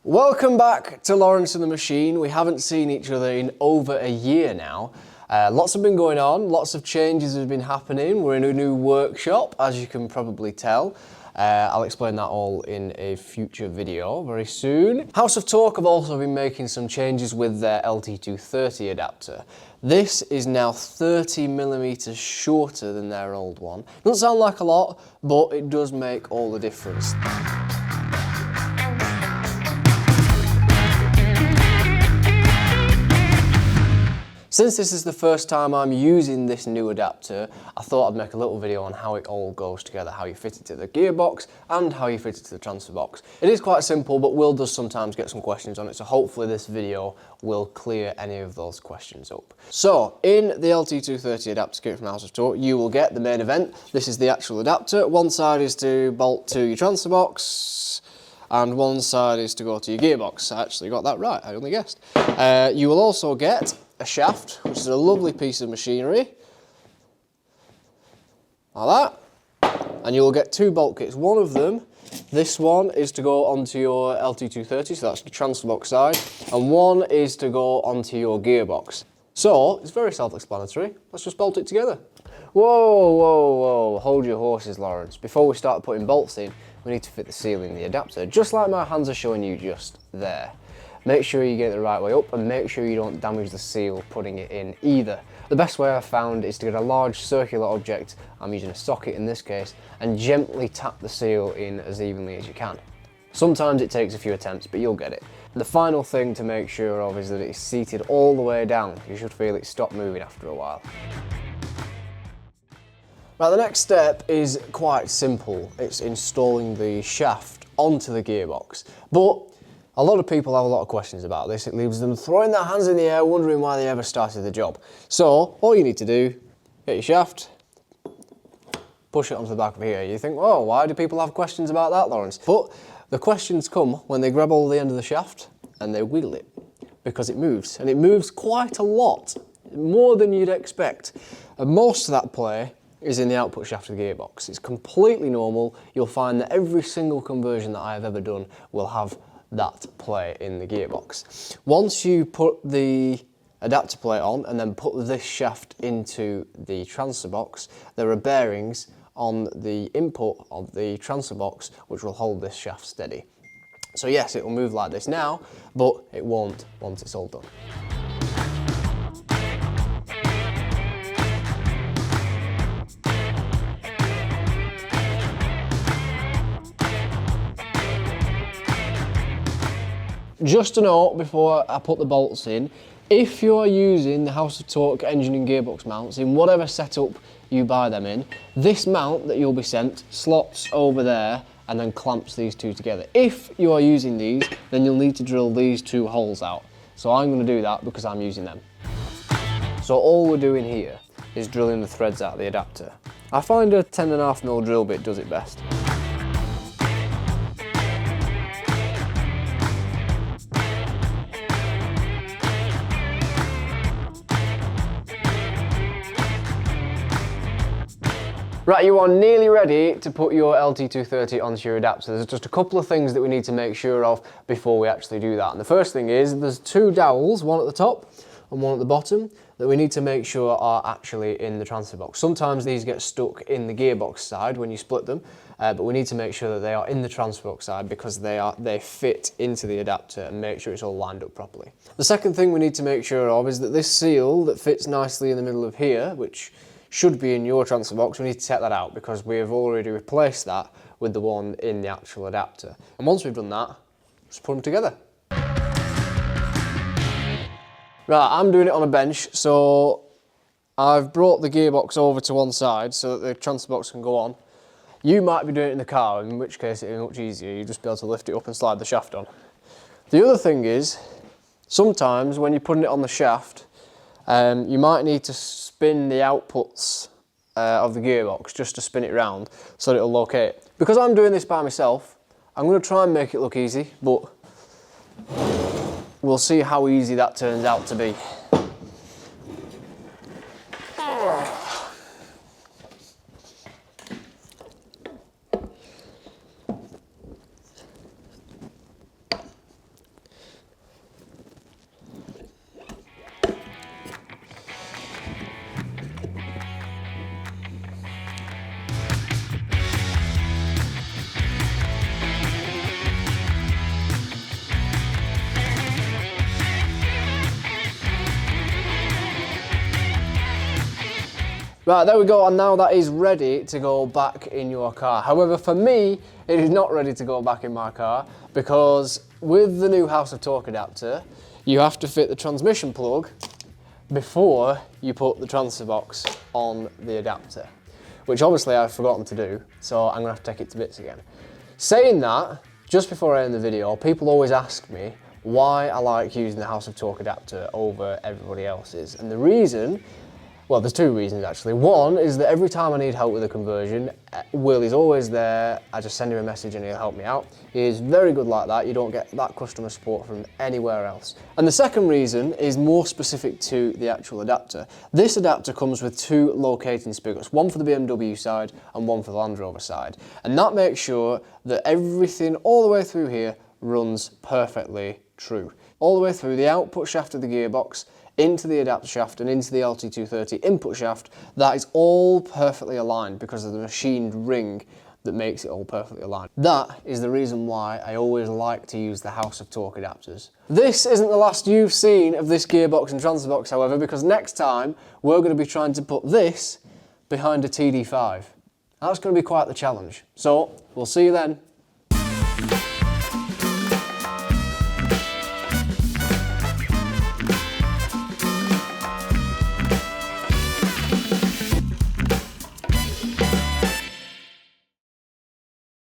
Welcome back to Laurence and the Machine. We haven't seen each other in over a year now. Lots have been going on, lots of changes have been happening. We're in a new workshop, as you can probably tell. I'll explain that all in a future video very soon. House of Talk have also been making some changes with their LT230 adapter. This is now 30mm shorter than their old one. Doesn't sound like a lot, but it does make all the difference. Since this is the first time I'm using this new adapter, I thought I'd make a little video on how it all goes together, how you fit it to the gearbox and how you fit it to the transfer box. It is quite simple, but Will does sometimes get some questions on it, so hopefully this video will clear any of those questions up. So, in the LT230 adapter kit from House of Talk, you will get the main event. This is the actual adapter. One side is to bolt to your transfer box, and one side is to go to your gearbox. I actually got that right, I only guessed. You will also get a shaft, which is a lovely piece of machinery, like that, and you'll get two bolt kits. One of them, this one, is to go onto your LT230, so that's the transfer box side, and one is to go onto your gearbox. So, it's very self-explanatory. Let's just bolt it together. Whoa, whoa, whoa, hold your horses, Laurence. Before we start putting bolts in, we need to fit the seal in the adapter, just like my hands are showing you just there. Make sure you get it the right way up and make sure you don't damage the seal putting it in either. The best way I've found is to get a large circular object, I'm using a socket in this case, and gently tap the seal in as evenly as you can. Sometimes it takes a few attempts, but you'll get it. And the final thing to make sure of is that it's seated all the way down. You should feel it stop moving after a while. Right, the next step is quite simple. It's installing the shaft onto the gearbox. But a lot of people have a lot of questions about this. It leaves them throwing their hands in the air, wondering why they ever started the job. So, all you need to do, get your shaft, push it onto the back of here. You think, oh, why do people have questions about that, Laurence? But the questions come when they grab hold of the end of the shaft and they wiggle it, because it moves. And it moves quite a lot, more than you'd expect. And most of that play is in the output shaft of the gearbox. It's completely normal. You'll find that every single conversion that I have ever done will have that play in the gearbox. Once you put the adapter plate on and then put this shaft into the transfer box, there are bearings on the input of the transfer box which will hold this shaft steady. So yes, it will move like this now, but it won't once it's all done. Just a note before I put the bolts in, if you're using the House of Talk engine and gearbox mounts in whatever setup you buy them in, this mount that you'll be sent slots over there and then clamps these two together. If you are using these, then you'll need to drill these two holes out. So I'm going to do that because I'm using them. So all we're doing here is drilling the threads out of the adapter. I find a 10.5mm drill bit does it best. Right, you are nearly ready to put your LT230 onto your adapter. There's just a couple of things that we need to make sure of before we actually do that. And the first thing is there's two dowels, one at the top and one at the bottom, that we need to make sure are actually in the transfer box. Sometimes these get stuck in the gearbox side when you split them, but we need to make sure that they are in the transfer box side because they fit into the adapter and make sure it's all lined up properly. The second thing we need to make sure of is that this seal that fits nicely in the middle of here, which should be in your transfer box, we need to take that out because we have already replaced that with the one in the actual adapter. And once we've done that, just put them together. Right, I'm doing it on a bench, so I've brought the gearbox over to one side so that the transfer box can go on. You might be doing it in the car, in which case it'll be much easier. You'll just be able to lift it up and slide the shaft on. The other thing is, sometimes when you're putting it on the shaft, you might need to spin the outputs of the gearbox just to spin it round so that it'll locate. Because I'm doing this by myself, I'm going to try and make it look easy, but we'll see how easy that turns out to be. Right, there we go, and now that is ready to go back in your car. However, for me, it is not ready to go back in my car because with the new House of Torque adapter, you have to fit the transmission plug before you put the transfer box on the adapter, which obviously I've forgotten to do, so I'm gonna have to take it to bits again. Saying that, just before I end the video, people always ask me why I like using the House of Torque adapter over everybody else's, and the reason, well, there's two reasons actually. One is that every time I need help with a conversion, Will is always there. I just send him a message and he'll help me out. He is very good like that. You don't get that customer support from anywhere else. And the second reason is more specific to the actual adapter. This adapter comes with two locating spigots, one for the BMW side and one for the Land Rover side. And that makes sure that everything all the way through here runs perfectly true. All the way through the output shaft of the gearbox, into the adapter shaft and into the LT230 input shaft, that is all perfectly aligned because of the machined ring that makes it all perfectly aligned. That is the reason why I always like to use the House of Torque adapters. This isn't the last you've seen of this gearbox and transfer box, however, because next time we're going to be trying to put this behind a TD5. That's going to be quite the challenge. So we'll see you then.